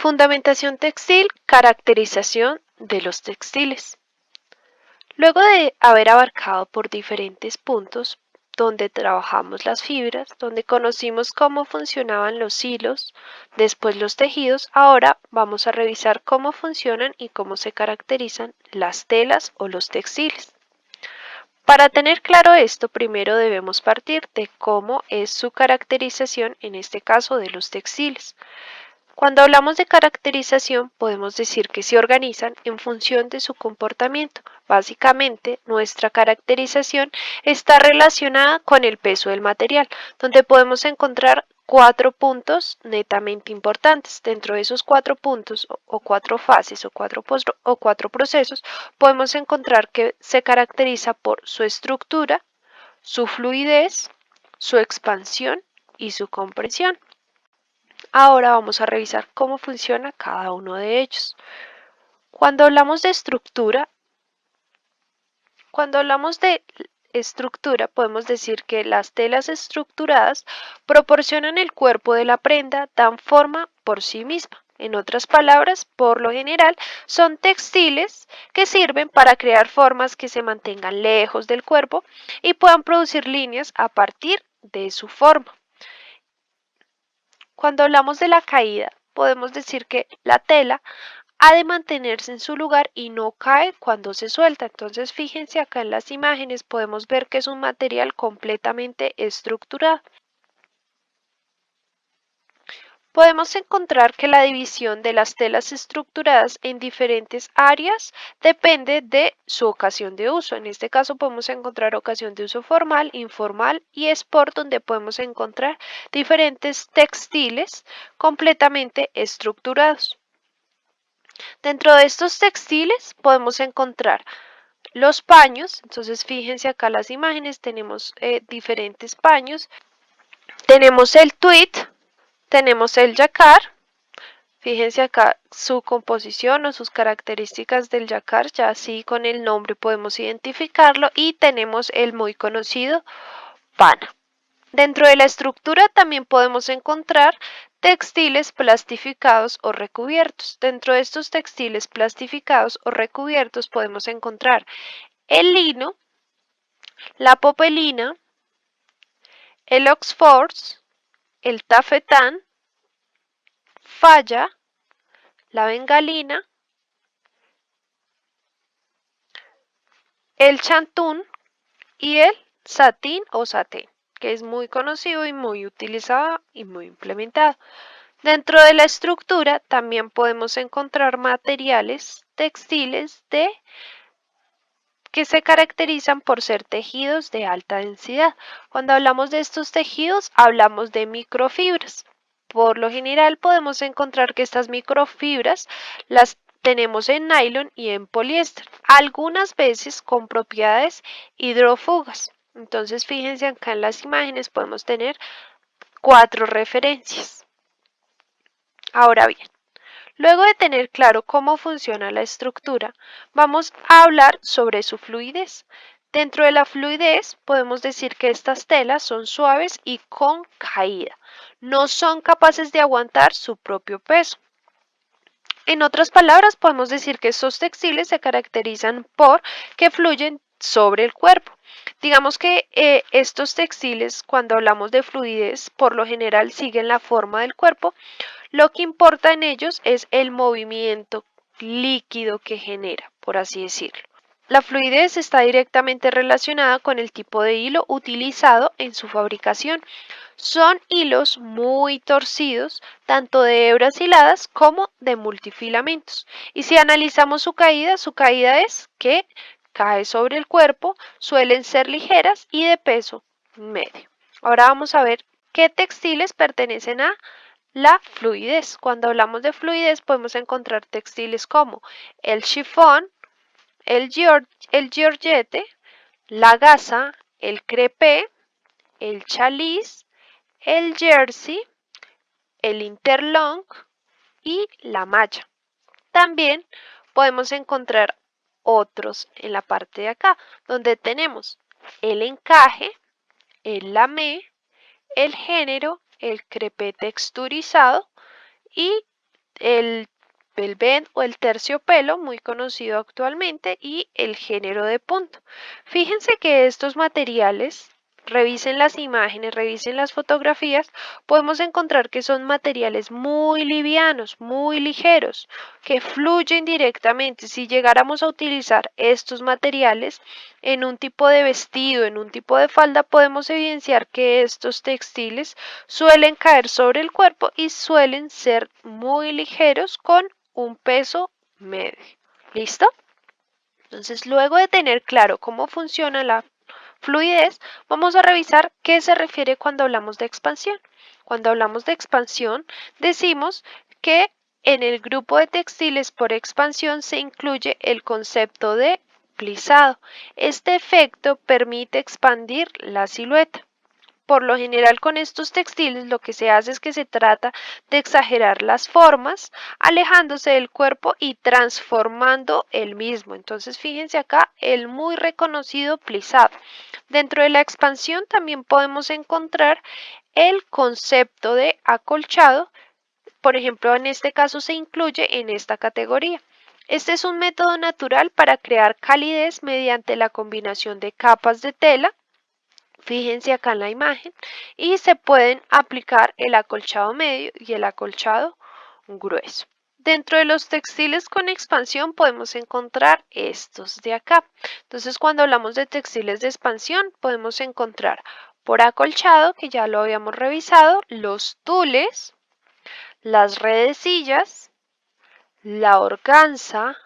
Fundamentación textil, caracterización de los textiles. Luego de haber abarcado por diferentes puntos donde trabajamos las fibras, donde conocimos cómo funcionaban los hilos, después los tejidos, ahora vamos a revisar cómo funcionan y cómo se caracterizan las telas o los textiles. Para tener claro esto, primero debemos partir de cómo es su caracterización, en este caso de los textiles. Cuando hablamos de caracterización, podemos decir que se organizan en función de su comportamiento. Básicamente, nuestra caracterización está relacionada con el peso del material, donde podemos encontrar 4 puntos netamente importantes. Dentro de esos 4 puntos o 4 fases o 4 procesos, podemos encontrar que se caracteriza por su estructura, su fluidez, su expansión y su compresión. Ahora vamos a revisar cómo funciona cada uno de ellos. Cuando hablamos de estructura, podemos decir que las telas estructuradas proporcionan el cuerpo de la prenda, dan forma por sí misma. En otras palabras, por lo general, son textiles que sirven para crear formas que se mantengan lejos del cuerpo y puedan producir líneas a partir de su forma. Cuando hablamos de la caída, podemos decir que la tela ha de mantenerse en su lugar y no cae cuando se suelta. Entonces, fíjense acá en las imágenes, podemos ver que es un material completamente estructurado. Podemos encontrar que la división de las telas estructuradas en diferentes áreas depende de su ocasión de uso. En este caso podemos encontrar ocasión de uso formal, informal y sport, donde podemos encontrar diferentes textiles completamente estructurados. Dentro de estos textiles podemos encontrar los paños. Entonces fíjense acá las imágenes, tenemos diferentes paños. Tenemos el tweed, tenemos el jacquard. Fíjense acá su composición o sus características del jacquard, ya así con el nombre podemos identificarlo, y tenemos el muy conocido pana. Dentro de la estructura también podemos encontrar textiles plastificados o recubiertos. Dentro de estos textiles plastificados o recubiertos podemos encontrar el lino, la popelina, el oxford, el tafetán, falla, la bengalina, el chantún y el satín o satén, que es muy conocido y muy utilizado y muy implementado. Dentro de la estructura también podemos encontrar materiales textiles que se caracterizan por ser tejidos de alta densidad. Cuando hablamos de estos tejidos, hablamos de microfibras. Por lo general podemos encontrar que estas microfibras las tenemos en nylon y en poliéster, algunas veces con propiedades hidrófugas. Entonces, fíjense acá en las imágenes podemos tener 4 referencias. Ahora bien, luego de tener claro cómo funciona la estructura, vamos a hablar sobre su fluidez. Dentro de la fluidez podemos decir que estas telas son suaves y con caída. No son capaces de aguantar su propio peso. En otras palabras, podemos decir que estos textiles se caracterizan por que fluyen sobre el cuerpo. Digamos que estos textiles, cuando hablamos de fluidez, por lo general siguen la forma del cuerpo. Lo que importa en ellos es el movimiento líquido que genera, por así decirlo. La fluidez está directamente relacionada con el tipo de hilo utilizado en su fabricación. Son hilos muy torcidos, tanto de hebras hiladas como de multifilamentos. Y si analizamos su caída es que cae sobre el cuerpo, suelen ser ligeras y de peso medio. Ahora vamos a ver qué textiles pertenecen a la fluidez. Cuando hablamos de fluidez podemos encontrar textiles como el chifón, el georgette, la gasa, el crepé, el chaliz, el jersey, el interlong y la malla. También podemos encontrar otros en la parte de acá, donde tenemos el encaje, el lamé, el género, el crepé texturizado y el velvet o el terciopelo, muy conocido actualmente, y el género de punto. Fíjense que estos materiales, revisen las imágenes, revisen las fotografías, podemos encontrar que son materiales muy livianos, muy ligeros, que fluyen directamente. Si llegáramos a utilizar estos materiales en un tipo de vestido, en un tipo de falda, podemos evidenciar que estos textiles suelen caer sobre el cuerpo y suelen ser muy ligeros con un peso medio. ¿Listo? Entonces, luego de tener claro cómo funciona la fluidez, vamos a revisar qué se refiere cuando hablamos de expansión. Cuando hablamos de expansión, decimos que en el grupo de textiles por expansión se incluye el concepto de plisado. Este efecto permite expandir la silueta. Por lo general con estos textiles lo que se hace es que se trata de exagerar las formas, alejándose del cuerpo y transformando el mismo. Entonces fíjense acá el muy reconocido plisado. Dentro de la expansión también podemos encontrar el concepto de acolchado. Por ejemplo, en este caso se incluye en esta categoría. Este es un método natural para crear calidez mediante la combinación de capas de tela. Fíjense acá en la imagen y se pueden aplicar el acolchado medio y el acolchado grueso. Dentro de los textiles con expansión podemos encontrar estos de acá. Entonces, cuando hablamos de textiles de expansión, podemos encontrar por acolchado, que ya lo habíamos revisado, los tules, las redecillas, la organza,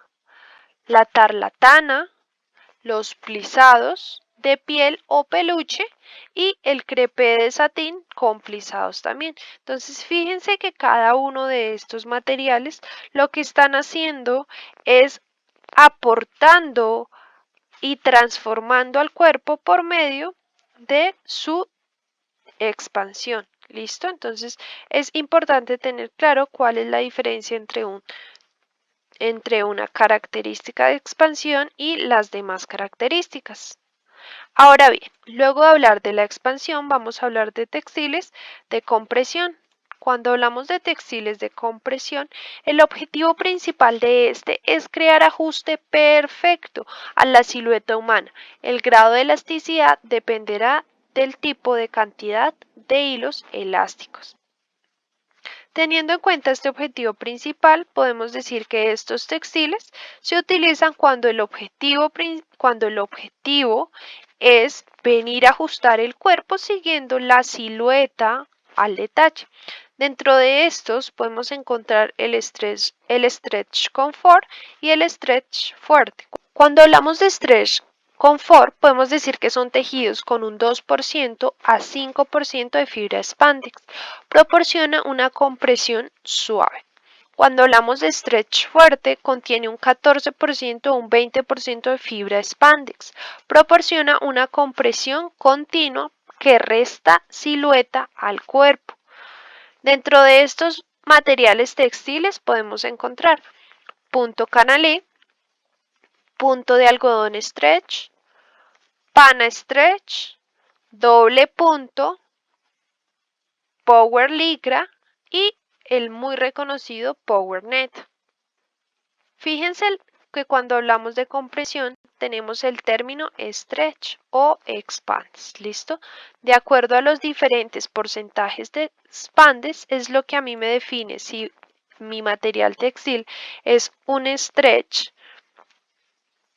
la tarlatana, los plisados de piel o peluche y el crepé de satín con plisados también. Entonces fíjense que cada uno de estos materiales lo que están haciendo es aportando y transformando al cuerpo por medio de su expansión. ¿Listo? Entonces es importante tener claro cuál es la diferencia entre una característica de expansión y las demás características. Ahora bien, luego de hablar de la expansión, vamos a hablar de textiles de compresión. Cuando hablamos de textiles de compresión, el objetivo principal de este es crear ajuste perfecto a la silueta humana. El grado de elasticidad dependerá del tipo de cantidad de hilos elásticos. Teniendo en cuenta este objetivo principal, podemos decir que estos textiles se utilizan cuando el objetivo es venir a ajustar el cuerpo siguiendo la silueta al detalle. Dentro de estos podemos encontrar el stretch comfort y el stretch fuerte. Cuando hablamos de stretch confort, podemos decir que son tejidos con un 2% a 5% de fibra spandex. Proporciona una compresión suave. Cuando hablamos de stretch fuerte, contiene un 14% o un 20% de fibra spandex. Proporciona una compresión continua que resta silueta al cuerpo. Dentro de estos materiales textiles podemos encontrar punto canalé, punto de algodón stretch, pana stretch, doble punto, power licra y el muy reconocido power net. Fíjense que cuando hablamos de compresión tenemos el término stretch o expands, ¿listo? De acuerdo a los diferentes porcentajes de expandes es lo que a mí me define si mi material textil es un stretch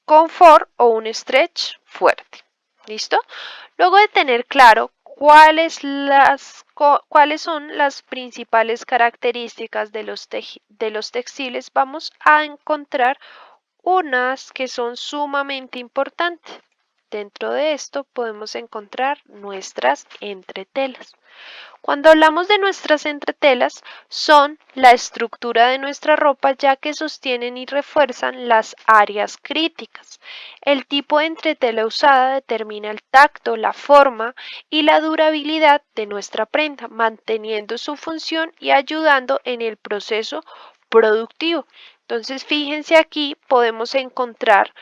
confort o un stretch fuerte. ¿Listo? Luego de tener claro cuáles son las principales características de los textiles, vamos a encontrar unas que son sumamente importantes. Dentro de esto podemos encontrar nuestras entretelas. Cuando hablamos de nuestras entretelas, son la estructura de nuestra ropa ya que sostienen y refuerzan las áreas críticas. El tipo de entretela usada determina el tacto, la forma y la durabilidad de nuestra prenda, manteniendo su función y ayudando en el proceso productivo. Entonces, fíjense aquí, podemos encontrar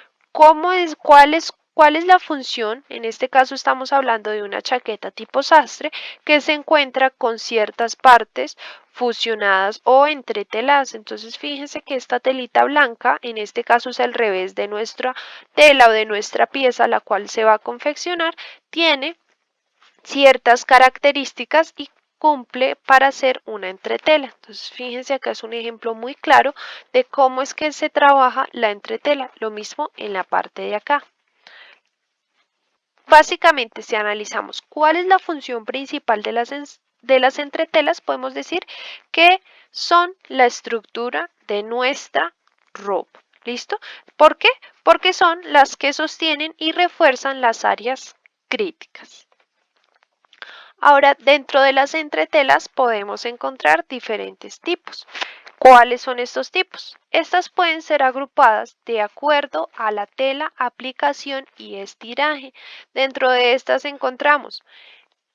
¿Cuál es la función? En este caso estamos hablando de una chaqueta tipo sastre que se encuentra con ciertas partes fusionadas o entreteladas. Entonces fíjense que esta telita blanca, en este caso es el revés de nuestra tela o de nuestra pieza, la cual se va a confeccionar, tiene ciertas características y cumple para ser una entretela. Entonces fíjense acá es un ejemplo muy claro de cómo es que se trabaja la entretela. Lo mismo en la parte de acá. Básicamente, si analizamos cuál es la función principal de las entretelas, podemos decir que son la estructura de nuestra ropa. ¿Listo? ¿Por qué? Porque son las que sostienen y refuerzan las áreas críticas. Ahora, dentro de las entretelas podemos encontrar diferentes tipos. ¿Cuáles son estos tipos? Estas pueden ser agrupadas de acuerdo a la tela, aplicación y estiraje. Dentro de estas encontramos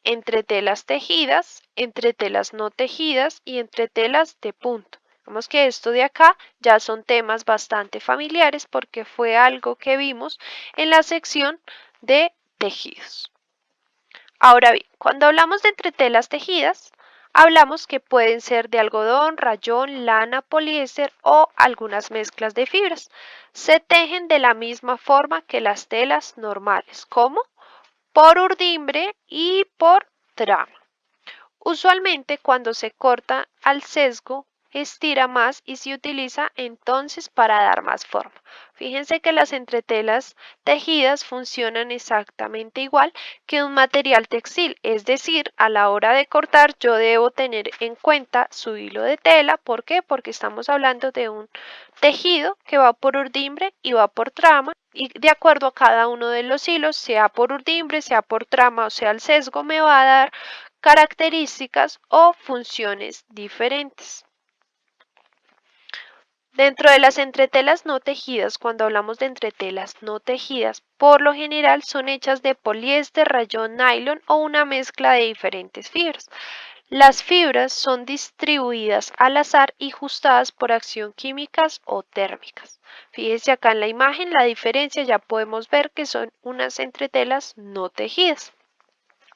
entretelas tejidas, entretelas no tejidas y entretelas de punto. Vemos que esto de acá ya son temas bastante familiares porque fue algo que vimos en la sección de tejidos. Ahora bien, cuando hablamos de entretelas tejidas, hablamos que pueden ser de algodón, rayón, lana, poliéster o algunas mezclas de fibras. Se tejen de la misma forma que las telas normales, como por urdimbre y por trama. Usualmente cuando se corta al sesgo, estira más y se utiliza entonces para dar más forma. Fíjense que las entretelas tejidas funcionan exactamente igual que un material textil, es decir, a la hora de cortar yo debo tener en cuenta su hilo de tela. ¿Por qué? Porque estamos hablando de un tejido que va por urdimbre y va por trama. Y de acuerdo a cada uno de los hilos, sea por urdimbre, sea por trama o sea el sesgo, me va a dar características o funciones diferentes. Dentro de las entretelas no tejidas, cuando hablamos de entretelas no tejidas, por lo general son hechas de poliéster, rayón, nylon o una mezcla de diferentes fibras. Las fibras son distribuidas al azar y ajustadas por acción químicas o térmicas. Fíjense acá en la imagen la diferencia, ya podemos ver que son unas entretelas no tejidas.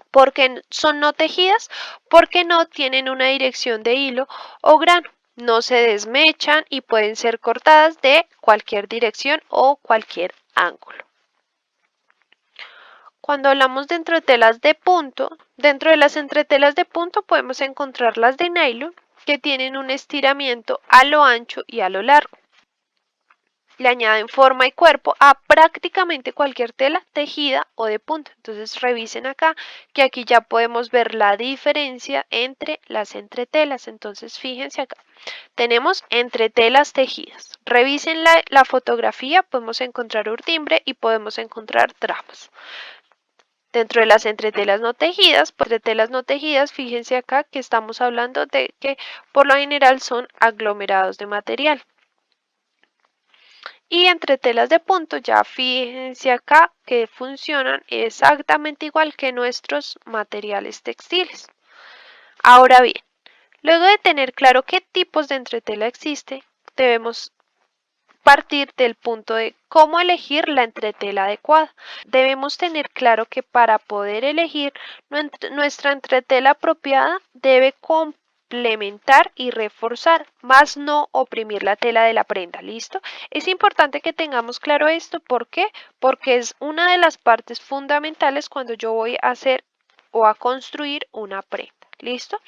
¿Por qué son no tejidas? Porque no tienen una dirección de hilo o grano. No se desmechan y pueden ser cortadas de cualquier dirección o cualquier ángulo. Cuando hablamos de entretelas de punto, dentro de las entretelas de punto podemos encontrar las de nylon, que tienen un estiramiento a lo ancho y a lo largo. Le añaden forma y cuerpo a prácticamente cualquier tela tejida o de punto. Entonces revisen acá que aquí ya podemos ver la diferencia entre las entretelas. Entonces fíjense acá. Tenemos entretelas tejidas. Revisen la fotografía, podemos encontrar urdimbre y podemos encontrar tramas. Dentro de las entretelas no tejidas, pues de telas no tejidas, fíjense acá que estamos hablando de que por lo general son aglomerados de material. Y entre telas de punto, ya fíjense acá que funcionan exactamente igual que nuestros materiales textiles. Ahora bien, luego de tener claro qué tipos de entretela existe, debemos partir del punto de cómo elegir la entretela adecuada. Debemos tener claro que para poder elegir nuestra entretela apropiada debe complementar y reforzar, más no oprimir la tela de la prenda. ¿Listo? Es importante que tengamos claro esto. ¿Por qué? Porque es una de las partes fundamentales cuando yo voy a hacer o a construir una prenda. ¿Listo?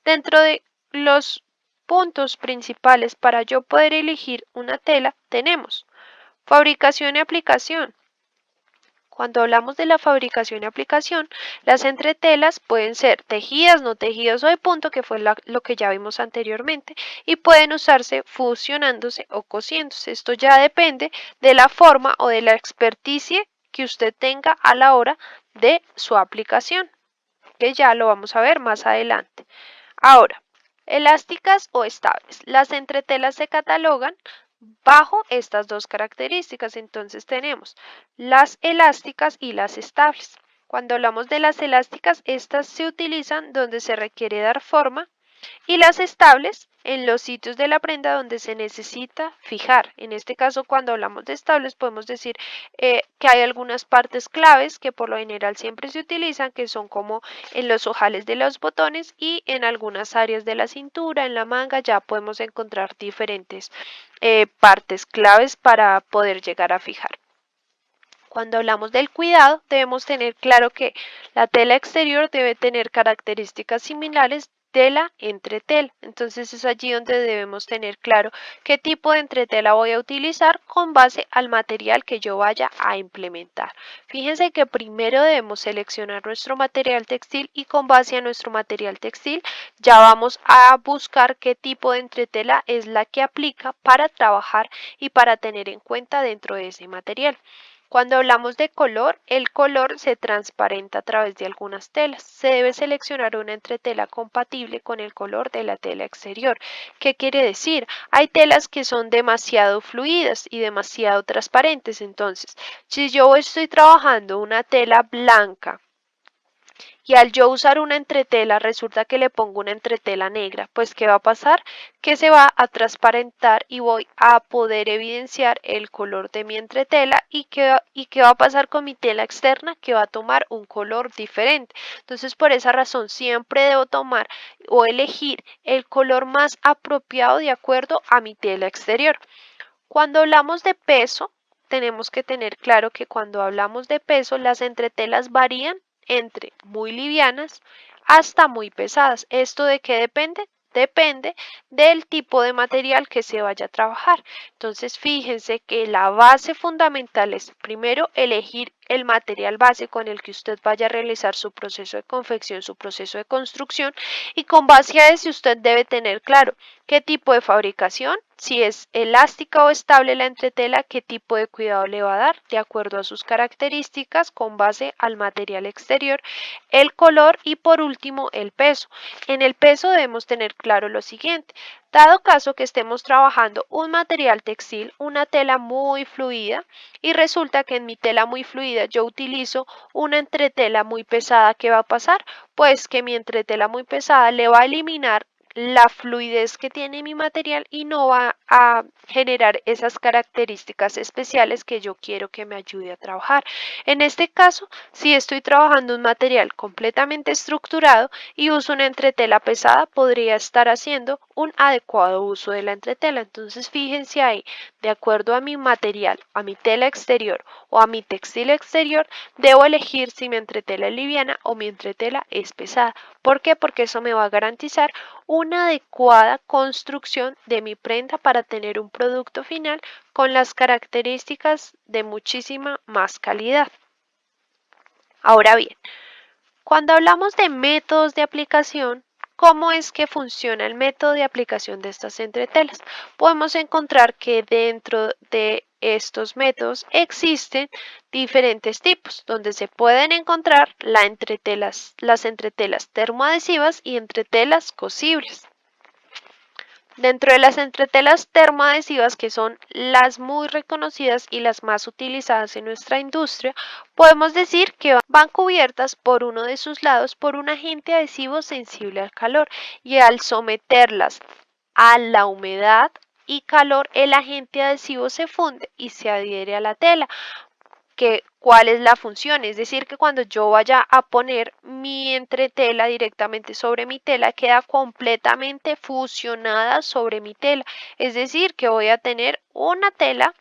Dentro de los puntos principales para yo poder elegir una tela tenemos fabricación y aplicación. Cuando hablamos de la fabricación y aplicación, las entretelas pueden ser tejidas, no tejidas o de punto, que fue lo que ya vimos anteriormente, y pueden usarse fusionándose o cosiéndose. Esto ya depende de la forma o de la experticia que usted tenga a la hora de su aplicación, que ya lo vamos a ver más adelante. Ahora, elásticas o estables. Las entretelas se catalogan bajo estas dos características. Entonces tenemos las elásticas y las estables. Cuando hablamos de las elásticas, estas se utilizan donde se requiere dar forma y las estables en los sitios de la prenda donde se necesita fijar. En este caso, cuando hablamos de estables, podemos decir que hay algunas partes claves que por lo general siempre se utilizan, que son como en los ojales de los botones y en algunas áreas de la cintura, en la manga, ya podemos encontrar diferentes partes claves para poder llegar a fijar. Cuando hablamos del cuidado, debemos tener claro que la tela exterior debe tener características similares de la entretela. Entonces es allí donde debemos tener claro qué tipo de entretela voy a utilizar con base al material que yo vaya a implementar. Fíjense que primero debemos seleccionar nuestro material textil y con base a nuestro material textil ya vamos a buscar qué tipo de entretela es la que aplica para trabajar y para tener en cuenta dentro de ese material. Cuando hablamos de color, el color se transparenta a través de algunas telas. Se debe seleccionar una entretela compatible con el color de la tela exterior. ¿Qué quiere decir? Hay telas que son demasiado fluidas y demasiado transparentes. Entonces, si yo estoy trabajando una tela blanca y al yo usar una entretela resulta que le pongo una entretela negra, pues ¿qué va a pasar? Que se va a transparentar y voy a poder evidenciar el color de mi entretela y qué va a pasar con mi tela externa, que va a tomar un color diferente. Entonces por esa razón siempre debo tomar o elegir el color más apropiado de acuerdo a mi tela exterior. Cuando hablamos de peso, tenemos que tener claro que cuando hablamos de peso, las entretelas varían entre muy livianas hasta muy pesadas. ¿Esto de qué depende? Depende del tipo de material que se vaya a trabajar. Entonces, fíjense que la base fundamental es primero elegir el material base con el que usted vaya a realizar su proceso de confección, su proceso de construcción, y con base a ese usted debe tener claro qué tipo de fabricación, si es elástica o estable la entretela, qué tipo de cuidado le va a dar de acuerdo a sus características con base al material exterior, el color y por último el peso. En el peso debemos tener claro lo siguiente. Dado caso que estemos trabajando un material textil, una tela muy fluida, y resulta que en mi tela muy fluida yo utilizo una entretela muy pesada, ¿qué va a pasar? Pues que mi entretela muy pesada le va a eliminar la fluidez que tiene mi material y no va a generar esas características especiales que yo quiero que me ayude a trabajar. En este caso, si estoy trabajando un material completamente estructurado y uso una entretela pesada, podría estar haciendo un adecuado uso de la entretela. Entonces, fíjense ahí, de acuerdo a mi material, a mi tela exterior o a mi textil exterior, debo elegir si mi entretela es liviana o mi entretela es pesada. ¿Por qué? Porque eso me va a garantizar una adecuada construcción de mi prenda para tener un producto final con las características de muchísima más calidad. Ahora bien, cuando hablamos de métodos de aplicación, ¿cómo es que funciona el método de aplicación de estas entretelas? Podemos encontrar que dentro de estos métodos existen diferentes tipos, donde se pueden encontrar las entretelas termoadhesivas y entretelas cosibles. Dentro de las entretelas termoadhesivas, que son las muy reconocidas y las más utilizadas en nuestra industria, podemos decir que van cubiertas por uno de sus lados por un agente adhesivo sensible al calor y al someterlas a la humedad y calor, el agente adhesivo se funde y se adhiere a la tela. ¿Cuál es la función? Es decir, que cuando yo vaya a poner mi entretela directamente sobre mi tela, queda completamente fusionada sobre mi tela. Es decir, que voy a tener una tela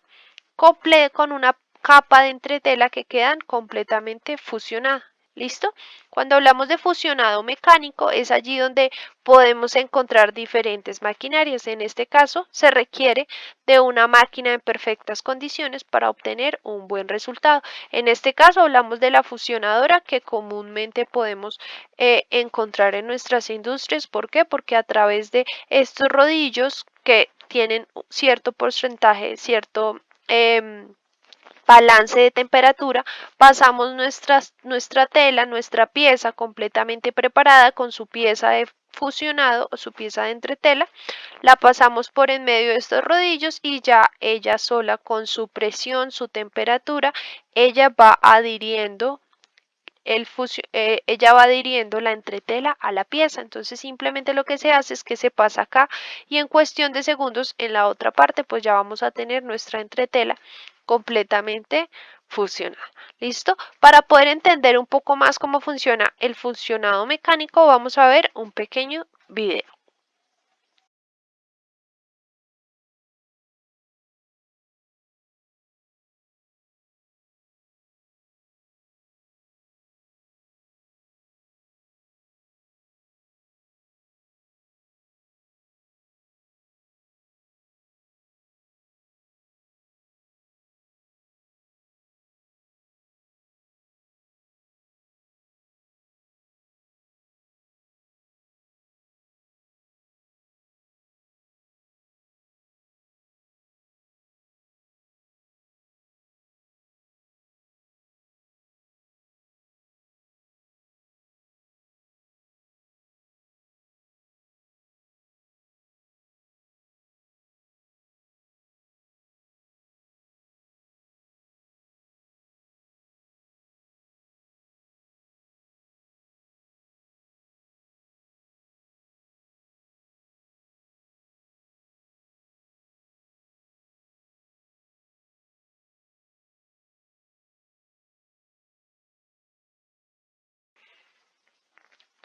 con una capa de entretela que quedan completamente fusionadas. ¿Listo? Cuando hablamos de fusionado mecánico, es allí donde podemos encontrar diferentes maquinarias. En este caso, se requiere de una máquina en perfectas condiciones para obtener un buen resultado. En este caso, hablamos de la fusionadora que comúnmente podemos encontrar en nuestras industrias. ¿Por qué? Porque a través de estos rodillos que tienen cierto porcentaje, cierto balance de temperatura, pasamos nuestra tela, nuestra pieza completamente preparada con su pieza de fusionado o su pieza de entretela, la pasamos por en medio de estos rodillos y ya ella sola con su presión, su temperatura, ella va adhiriendo ella va adhiriendo la entretela a la pieza. Entonces simplemente lo que se hace es que se pasa acá y en cuestión de segundos en la otra parte pues ya vamos a tener nuestra entretela completamente fusionada. ¿Listo? Para poder entender un poco más cómo funciona el fusionado mecánico vamos a ver un pequeño video.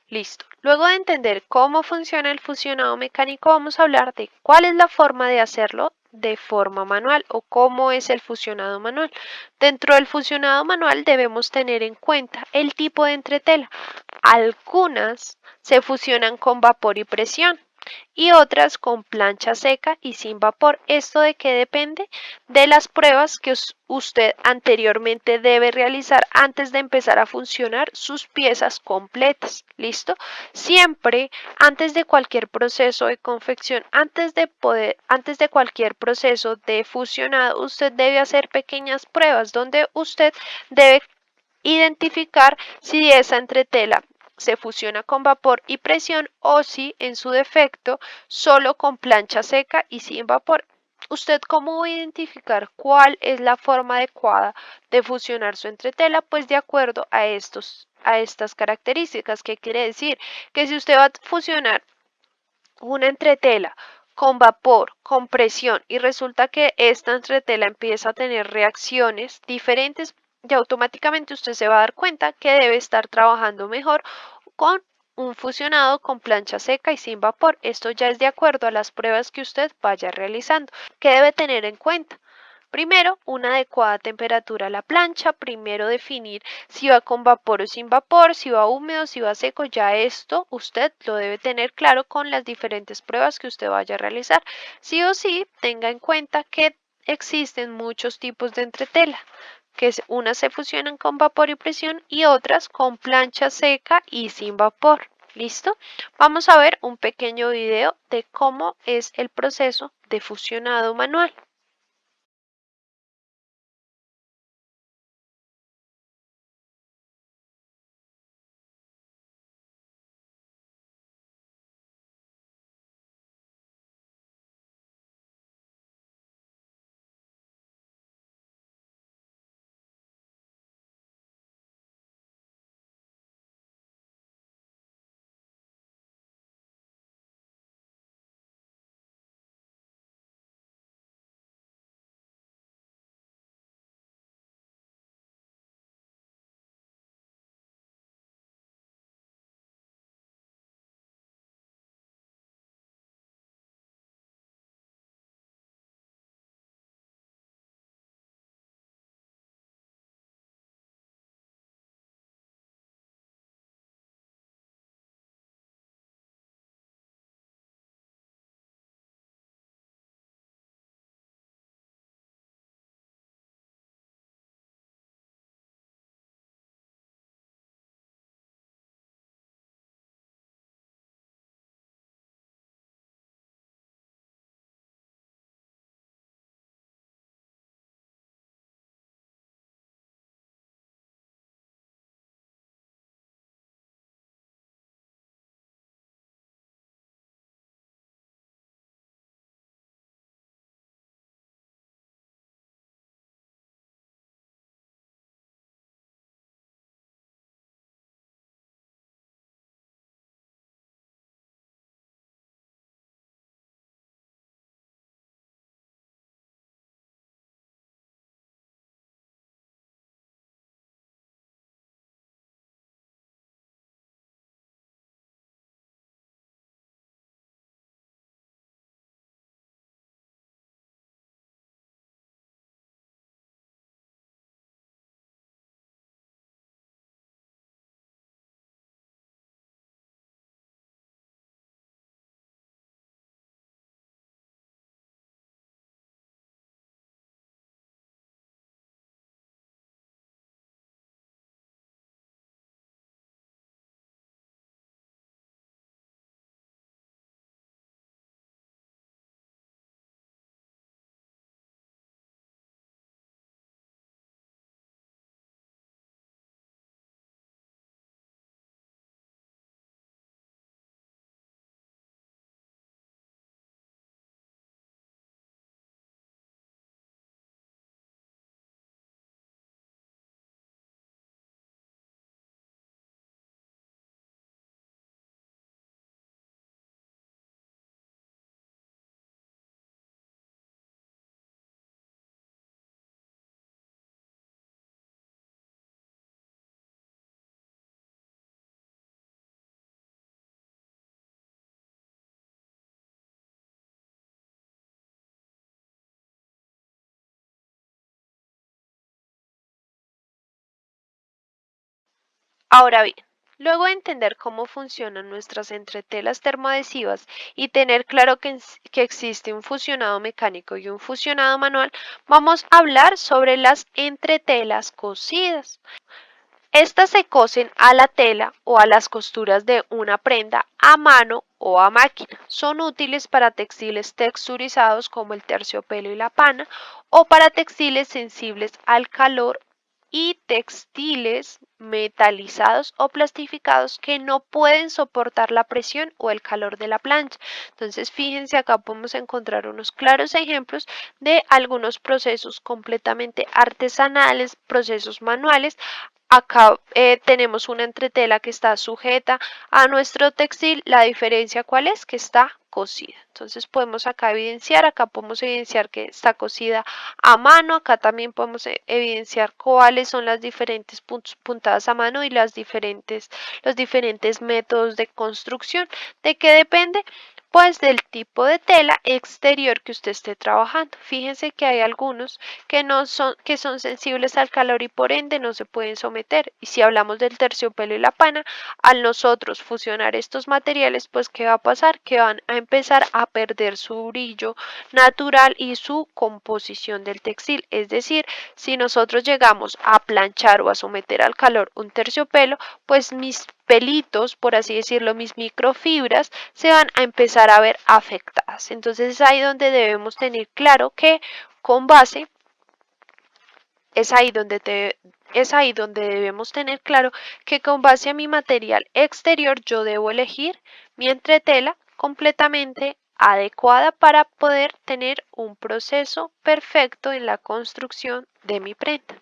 Listo. Luego de entender cómo funciona el fusionado mecánico, vamos a hablar de cuál es la forma de hacerlo de forma manual o cómo es el fusionado manual. Dentro del fusionado manual debemos tener en cuenta el tipo de entretela. Algunas se fusionan con vapor y presión y otras con plancha seca y sin vapor. ¿Esto de qué depende? De las pruebas que usted anteriormente debe realizar antes de empezar a funcionar sus piezas completas. ¿Listo? Siempre antes de cualquier proceso de confección, antes de cualquier proceso de fusionado, usted debe hacer pequeñas pruebas donde usted debe identificar si esa entretela se fusiona con vapor y presión o si en su defecto solo con plancha seca y sin vapor. ¿Usted cómo va a identificar cuál es la forma adecuada de fusionar su entretela? Pues de acuerdo a estas características. ¿Qué quiere decir? Que si usted va a fusionar una entretela con vapor, con presión y resulta que esta entretela empieza a tener reacciones diferentes, y automáticamente usted se va a dar cuenta que debe estar trabajando mejor con un fusionado con plancha seca y sin vapor. Esto ya es de acuerdo a las pruebas que usted vaya realizando. ¿Qué debe tener en cuenta? Primero, una adecuada temperatura a la plancha. Primero, definir si va con vapor o sin vapor, si va húmedo, si va seco. Ya esto usted lo debe tener claro con las diferentes pruebas que usted vaya a realizar. Sí o sí, tenga en cuenta que existen muchos tipos de entretela, que unas se fusionan con vapor y presión y otras con plancha seca y sin vapor. ¿Listo? Vamos a ver un pequeño video de cómo es el proceso de fusionado manual. Ahora bien, luego de entender cómo funcionan nuestras entretelas termoadhesivas y tener claro que existe un fusionado mecánico y un fusionado manual, vamos a hablar sobre las entretelas cosidas. Estas se cosen a la tela o a las costuras de una prenda a mano o a máquina. Son útiles para textiles texturizados como el terciopelo y la pana o para textiles sensibles al calor y textiles metalizados o plastificados que no pueden soportar la presión o el calor de la plancha. Entonces, fíjense, acá podemos encontrar unos claros ejemplos de algunos procesos completamente artesanales, procesos manuales. Acá tenemos una entretela que está sujeta a nuestro textil. La diferencia, ¿cuál es? Que está cosida. Entonces podemos acá podemos evidenciar que está cosida a mano. Acá también podemos evidenciar cuáles son las diferentes puntadas a mano y los diferentes métodos de construcción. ¿De qué depende? Pues del tipo de tela exterior que usted esté trabajando. Fíjense que hay algunos que son sensibles al calor y por ende no se pueden someter. Y si hablamos del terciopelo y la pana, al nosotros fusionar estos materiales, pues ¿qué va a pasar? Que van a empezar a perder su brillo natural y su composición del textil. Es decir, si nosotros llegamos a planchar o a someter al calor un terciopelo, pues mis pelitos, por así decirlo, mis microfibras se van a empezar a ver afectadas. Entonces es ahí donde debemos tener claro que con base es ahí donde es ahí donde debemos tener claro que con base a mi material exterior yo debo elegir mi entretela completamente adecuada para poder tener un proceso perfecto en la construcción de mi prenda.